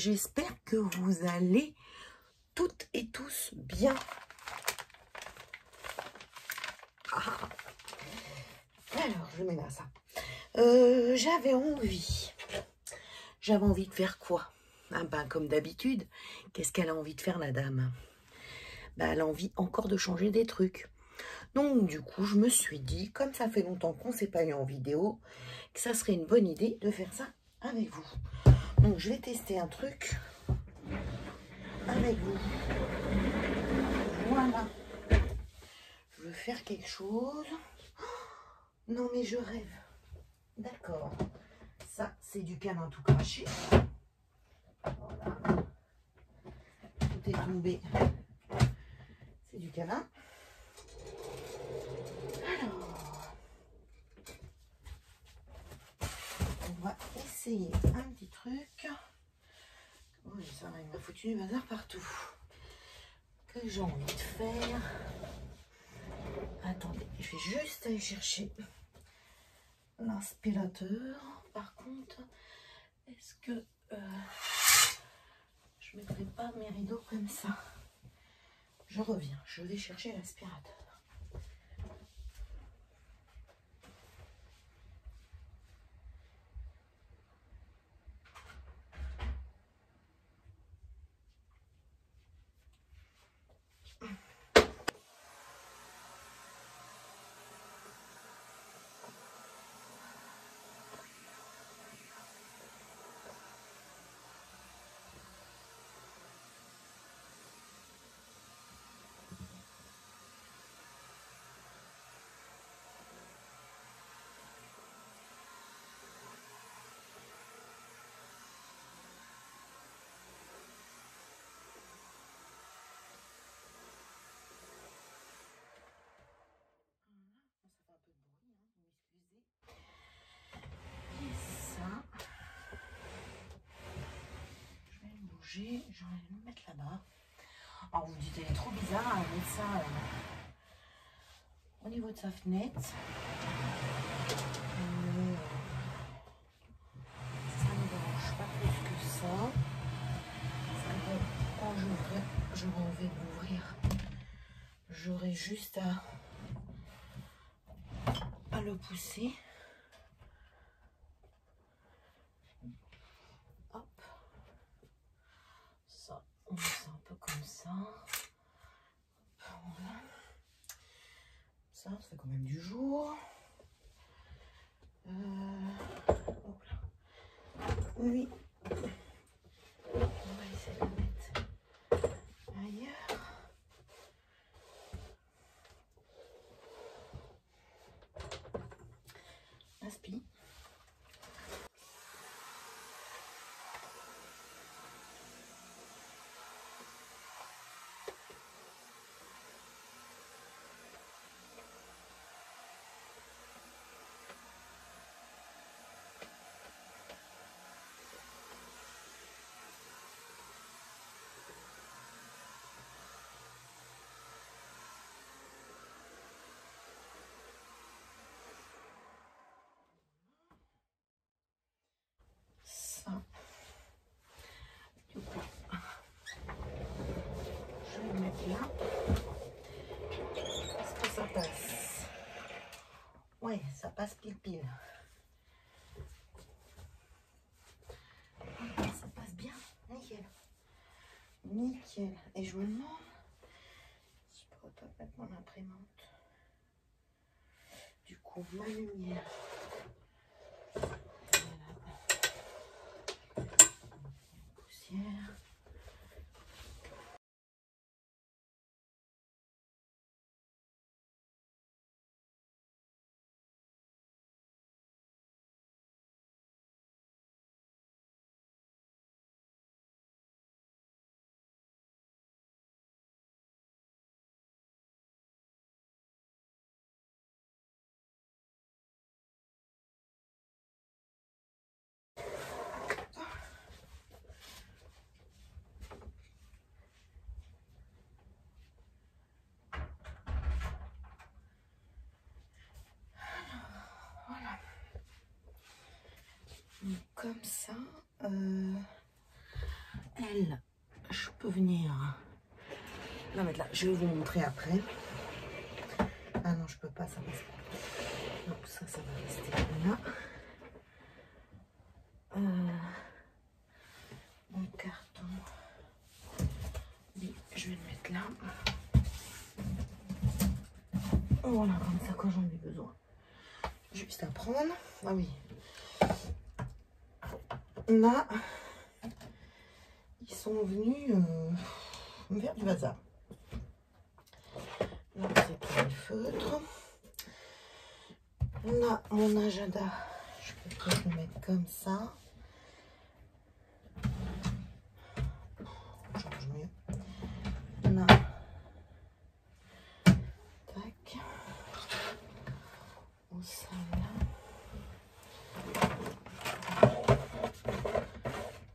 j'espère que vous allez toutes et tous bien. Ah. Alors, je mets là ça. J'avais envie de faire quoi? Ah ben, comme d'habitude, qu'est-ce qu'elle a envie de faire, la dame? Ben, elle a envie encore de changer des trucs. Donc, du coup, je me suis dit, comme ça fait longtemps qu'on ne s'est pas eu en vidéo, que ça serait une bonne idée de faire ça avec vous. Donc, je vais tester un truc avec vous. Voilà. Je veux faire quelque chose. Non, mais je rêve. D'accord. Ça, c'est du câlin tout craché. Voilà. Tout est tombé. C'est du câlin. Alors, on va essayer un petit truc. Oui, ça va, il m'a foutu du bazar partout. Que j'ai envie de faire. Attendez, je vais juste aller chercher l'aspirateur. Par contre, est-ce que je ne mettrai pas mes rideaux comme ça? Je reviens, je vais chercher l'aspirateur. Je vais le mettre là-bas. Alors vous dites, elle est trop bizarre, elle met ça au niveau de sa fenêtre. Ça ne me dérange pas plus que ça. Quand je vais l'ouvrir, j'aurai juste à le pousser. Hop. Ça, on met ça un peu comme ça. Voilà. Ça fait quand même du jour. Hop là. Oui. On va essayer de le mettre ailleurs. Aspi. Je vais le mettre là. Est-ce que ça passe? Ouais, ça passe pile pile. Ça passe bien. Nickel. Nickel. Et je me demande si je pourrais pas mettre mon imprimante. Du coup, ma lumière. Poussière. Comme ça, peut venir la mettre là. Je vais vous montrer après. Ah non, je peux pas, ça passe pas. Donc ça va rester là. Mon carton. Lui, je vais le mettre là. Voilà, comme ça quand j'en ai besoin. Juste à prendre. Ah oui. Là, ils sont venus me faire du bazar. Là, c'est pour le feutre. Là, mon agenda, je peux peut-être le mettre comme ça. Change mieux. Là. Tac. On s'en là.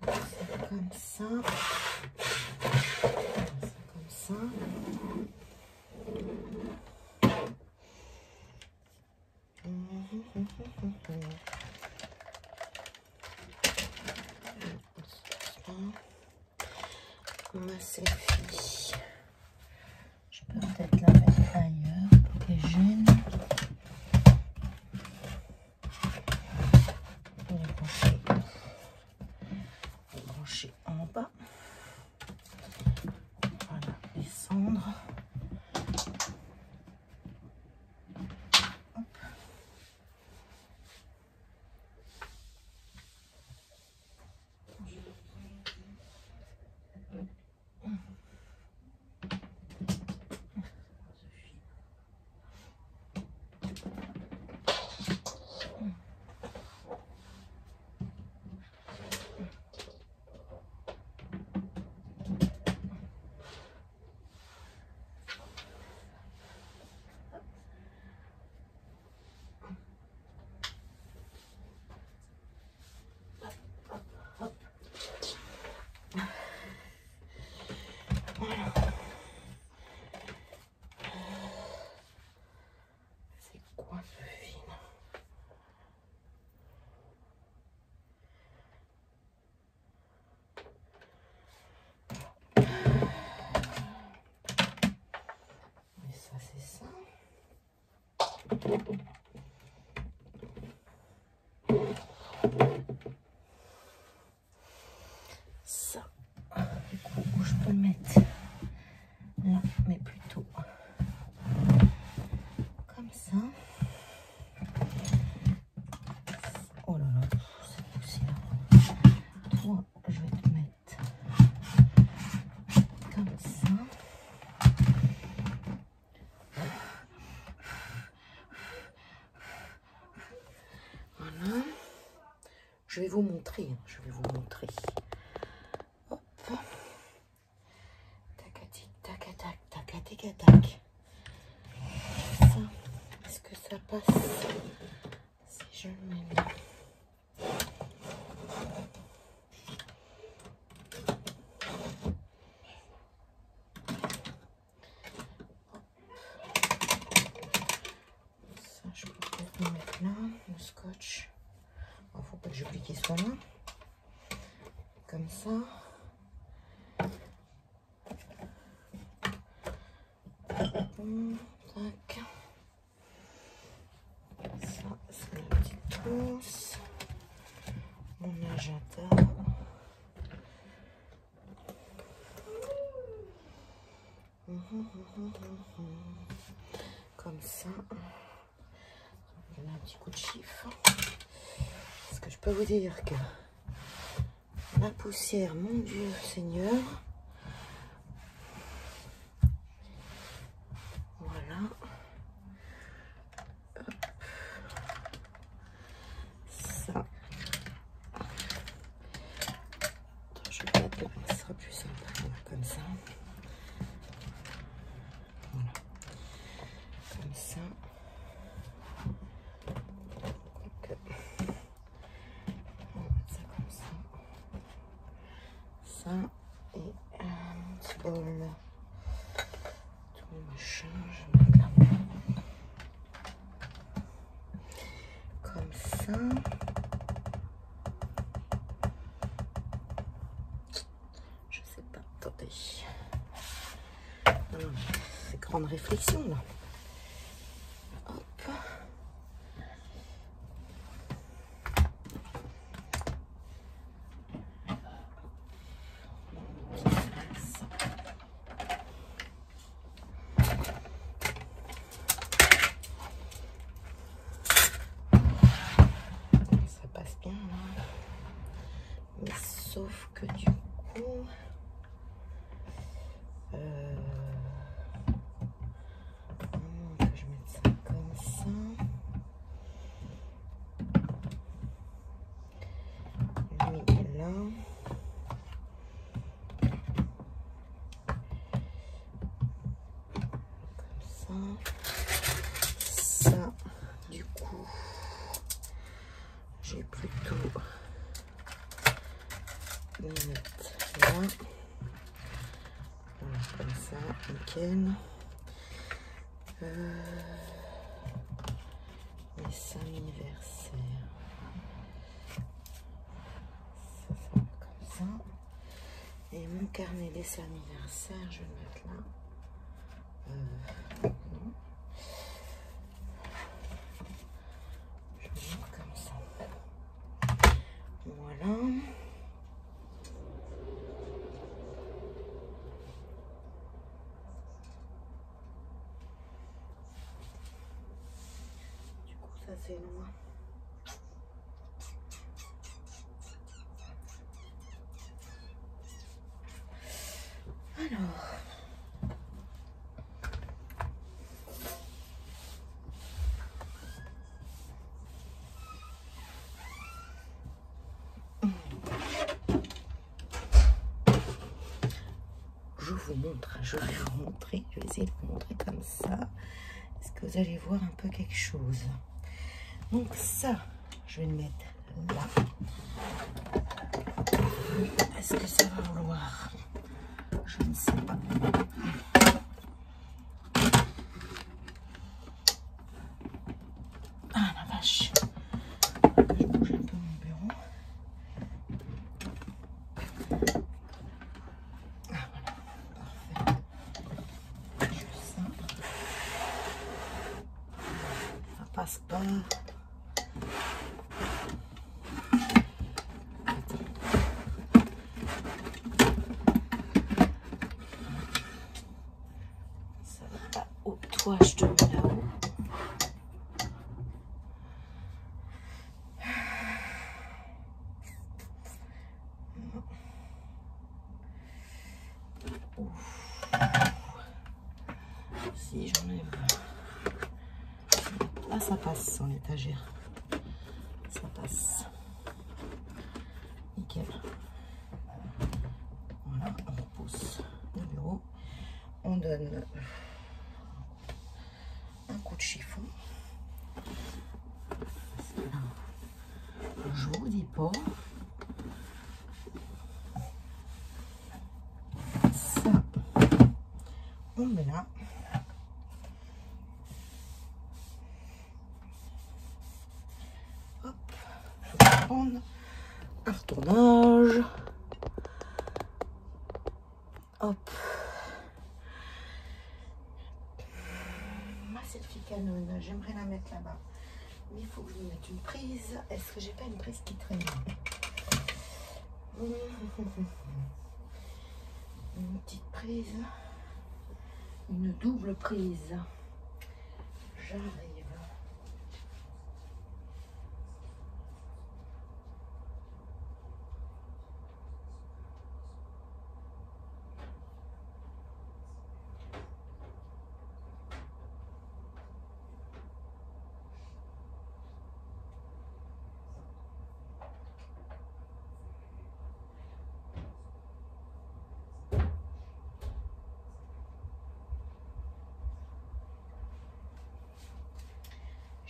C'est comme ça. C'est comme ça. Ma selfie, je peux peut-être la mettre ailleurs pour qu'elle gêne. Les brancher en bas. Voilà, descendre. Hop. Voilà. C'est quoi ce film? Et ça, c'est ça. Ça, du coup, je peux le mettre là, mais plutôt comme ça. Oh là là, c'est poussière. Toi, je vais te mettre comme ça. Voilà. Je vais vous montrer. Hop. Tac, tac, tac, tac, tac, tac. Ça, est-ce que ça passe si je le mets là? Ça, je peux peut-être le mettre là, le scotch. Il faut pas que j'oublie qu'il soit là. Comme ça. Tac. Ça, c'est la petite trousse. Mon agenda. Comme ça. On a un petit coup de chiffre. Parce que je peux vous dire que la poussière, mon Dieu Seigneur. Voilà. Ça. Attends, je vais peut-être le mettre, ce sera plus simple. Voilà, comme ça. Voilà. Comme ça. Donc, on va mettre ça comme ça. Ça et un petit bol. Tout le machin, je vais mettre là. Comme ça. Je sais pas, attendez. grande réflexion là. Hop. Ça passe bien là. Mais sauf que du coup... je vais mettre ça comme ça. Lui là. Comme ça. Ça, du coup, j'ai plutôt les mettre là. Voilà, comme ça, nickel. Les anniversaires. Ça va comme ça. Et mon carnet des anniversaires, je vais le mettre là. Non. Je vais le mettre comme ça. Voilà. Du coup, ça c'est loin. Alors, je vous montre, je vais vous montrer, je vais essayer de vous montrer comme ça. Est-ce que vous allez voir un peu quelque chose? Donc ça, je vais le mettre là. Est-ce que ça va vouloir? Je ne sais pas. Ah la vache. Je bouge un peu mon bureau. Ah voilà, parfait. Juste ça. Ça passe pas. Ça va pas au toit, je te mets là-haut. Si j'enlève là, ça passe en étagère, ça passe nickel. Voilà, on repousse le bureau, on donne un coup de chiffon. Je vous dis pas, ça on met là. Hop, je vais prendre un retournage. Hop. Ma selfie Canon, j'aimerais la mettre là-bas. Mais il faut que je mette une prise. Est-ce que j'ai pas une prise qui traîne? Une petite prise. Une double prise. J'arrive.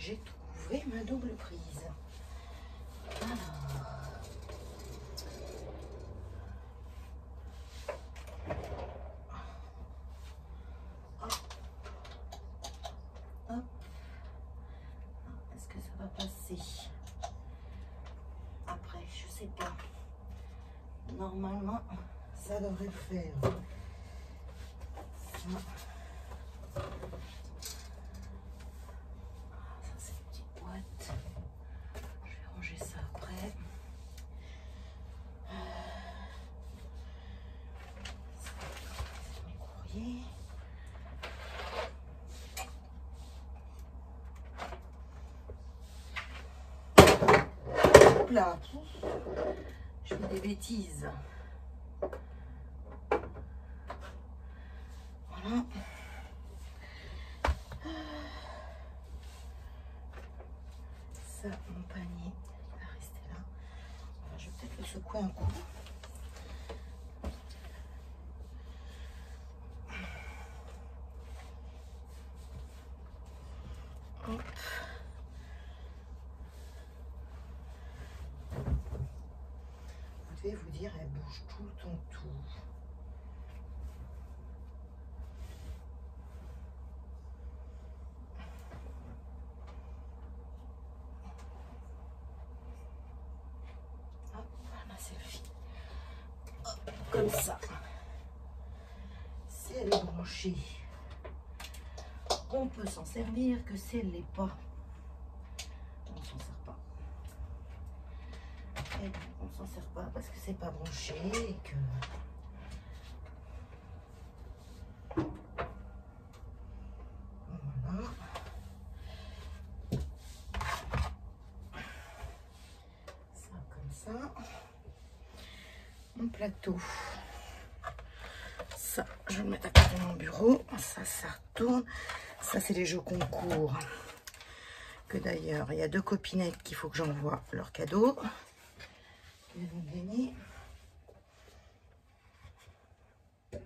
J'ai trouvé ma double prise. Alors. Hop. Hop. Est-ce que ça va passer? Après, je sais pas. Normalement, ça devrait le faire. Ça. Hop là. Je fais des bêtises. Voilà. Ça, mon panier, il va rester là. Alors, je vais peut-être le secouer un coup. Hop. Je vais vous dire, elle bouge tout le temps tout. Hop, ma selfie. Hop, comme ça. Si elle est branchée, on peut s'en servir, que si elle ne l'est pas, on s'en sert pas. Et bon, on s'en sert pas parce que c'est pas branché et que voilà. Ça comme ça. Mon plateau. Ça, je vais le mettre à côté de mon bureau. Ça retourne. Ça, c'est les jeux concours. Que d'ailleurs, il y a 2 copinettes qu'il faut que j'envoie leur cadeau. Elles vont gagner. Ça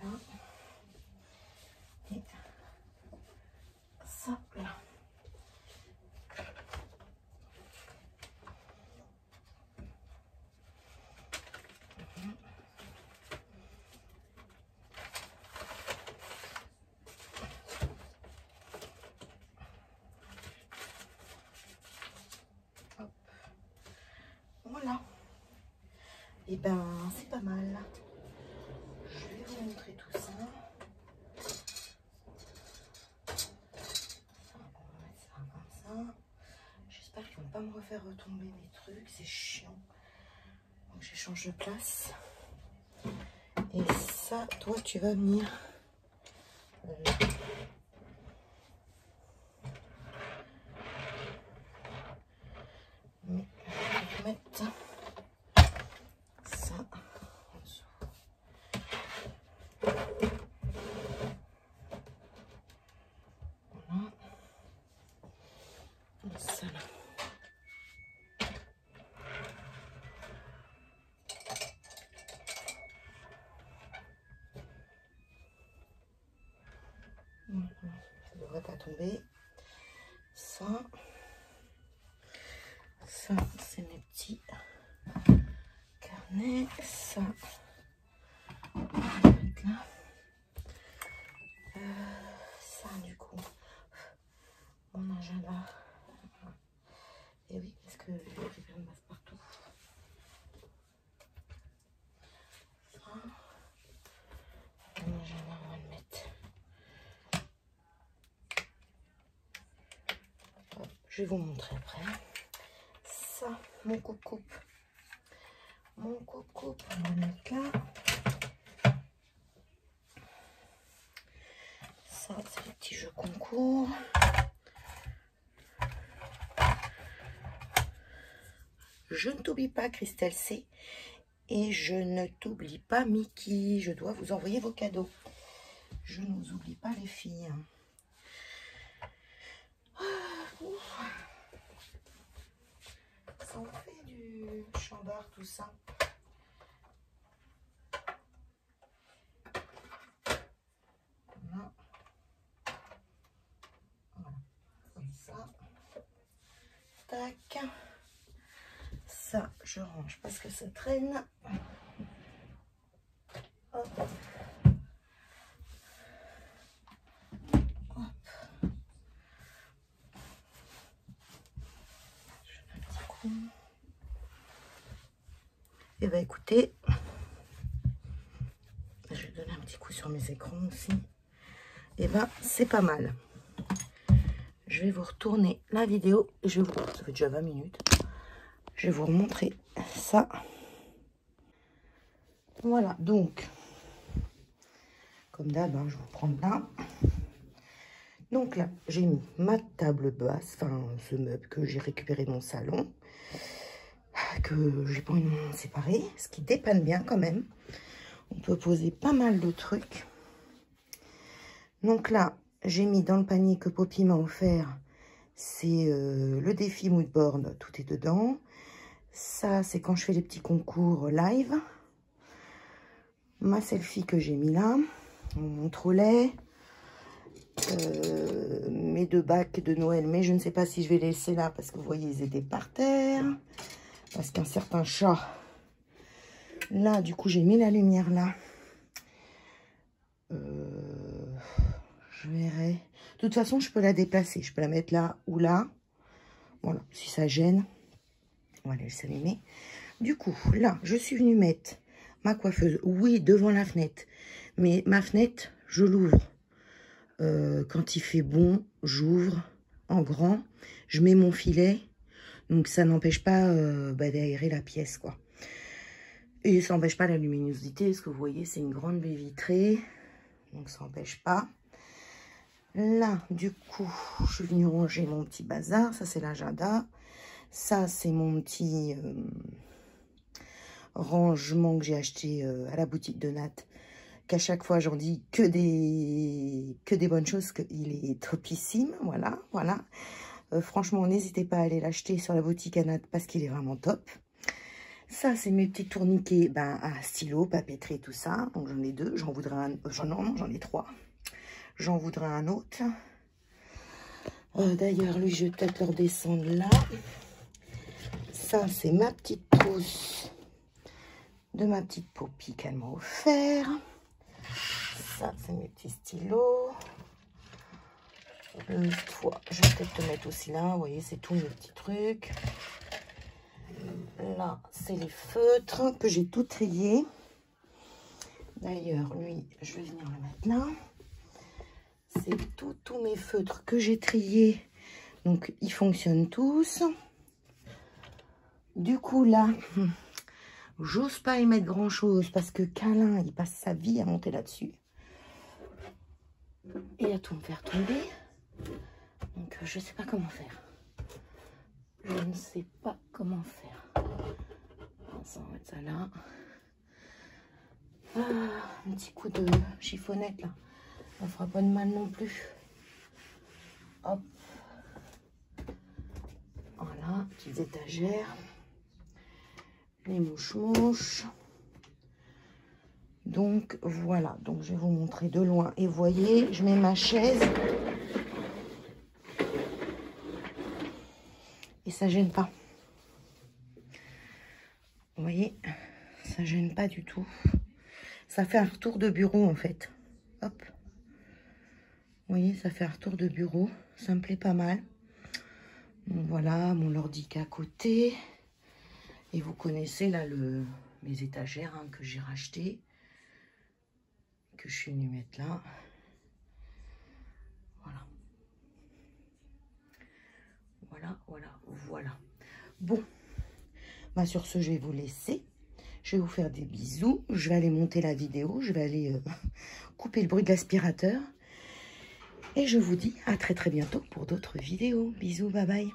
là. Et ça là. Hop. Voilà. Et ben, c'est pas mal. Je vais vous montrer tout ça. On va mettre ça comme ça. J'espère qu'ils vont pas me refaire retomber mes trucs. C'est chiant. Donc j'échange de place. Et ça, toi, tu vas venir. Mais je vais mettre ça en dessous. Voilà. Et ça là. Voilà. Ça devrait pas tomber. Ça c'est mes petits carnets. Ça, on va mettre là. Ça, du coup, mon agenda. Et oui, parce que j'ai plein de masques partout. Ça, mon agenda, on va le mettre. Hop, je vais vous montrer après. Ça, mon coupe-coupe. Mon coupe-coupe, on va le mettre là. Ça, c'est les petits jeux concours. Je ne t'oublie pas, Christelle C. Et je ne t'oublie pas, Mickey. Je dois vous envoyer vos cadeaux. Je ne vous oublie pas, les filles. Ça en fait du chambard, tout ça. Voilà. Voilà. Comme ça. Tac. Ça, je range parce que ça traîne. Hop. Hop. Je fais un petit coup. Et bah écoutez, je vais donner un petit coup sur mes écrans aussi. Et ben c'est pas mal. Je vais vous retourner la vidéo. Ça fait déjà 20 minutes. Je vais vous remontrer ça. Voilà, donc, comme d'hab, hein, je vous prends là. Donc là, j'ai mis ma table basse, enfin ce meuble que j'ai récupéré de mon salon, que j'ai pas envie de m'en séparer, ce qui dépanne bien quand même. On peut poser pas mal de trucs. Donc là, j'ai mis dans le panier que Poppy m'a offert, c'est le défi Moodboard, tout est dedans. Ça, c'est quand je fais les petits concours live. Ma selfie que j'ai mis là, mon trolley, mes 2 bacs de Noël, mais je ne sais pas si je vais les laisser là parce que vous voyez, ils étaient par terre. Parce qu'un certain chat, là, du coup, j'ai mis la lumière là. Je verrai. De toute façon, je peux la déplacer. Je peux la mettre là ou là. Voilà, si ça gêne. On va laisser s'allumer. Du coup, là, je suis venue mettre ma coiffeuse. Oui, devant la fenêtre. Mais ma fenêtre, je l'ouvre. Quand il fait bon, j'ouvre en grand. Je mets mon filet. Donc, ça n'empêche pas d'aérer la pièce, quoi. Et ça n'empêche pas la luminosité. Parce que vous voyez, c'est une grande baie vitrée. Donc, ça n'empêche pas. Là, du coup, je suis venue ranger mon petit bazar. Ça, c'est l'agenda. Ça, c'est mon petit rangement que j'ai acheté à la boutique de Nat. Qu'à chaque fois, j'en dis que des bonnes choses, qu'il est topissime. Voilà, voilà. Franchement, n'hésitez pas à aller l'acheter sur la boutique à Nat parce qu'il est vraiment top. Ça, c'est mes petits tourniquets à stylo, papeterie, tout ça. Donc, j'en ai 2. J'en voudrais un... non, j'en ai 3. J'en voudrais un autre. D'ailleurs, lui, je vais peut-être le redescendre là. Ça, c'est ma petite trousse de ma petite Poppy qu'elle m'a offert. Ça, c'est mes petits stylos. Le toit, je vais peut-être le mettre aussi là. Vous voyez, c'est tous mes petits trucs. Là, c'est les feutres que j'ai tout trié. D'ailleurs, lui, je vais venir le mettre là. C'est tous mes feutres que j'ai triés. Donc, ils fonctionnent tous. Du coup, là, j'ose pas y mettre grand-chose parce que Câlin, il passe sa vie à monter là-dessus. Et à tout me faire tomber. Donc, je sais pas comment faire. Je ne sais pas comment faire. Ça, on va mettre ça là. Un petit coup de chiffonnette, là. Ça fera pas de mal non plus. Hop. Voilà, petites étagères. Les mouches-mouches. Donc, voilà. Donc, je vais vous montrer de loin. Et vous voyez, je mets ma chaise. Et ça gêne pas. Vous voyez, ça gêne pas du tout. Ça fait un retour de bureau, en fait. Hop. Vous voyez, ça fait un retour de bureau. Ça me plaît pas mal. Donc, voilà, mon ordi qui est à côté. Et vous connaissez là mes étagères que j'ai rachetées. Que je suis venue mettre là. Voilà. Voilà, voilà, voilà. Bon. Sur ce, je vais vous laisser. Je vais vous faire des bisous. Je vais aller monter la vidéo. Je vais aller couper le bruit de l'aspirateur. Et je vous dis à très très bientôt pour d'autres vidéos. Bisous, bye bye.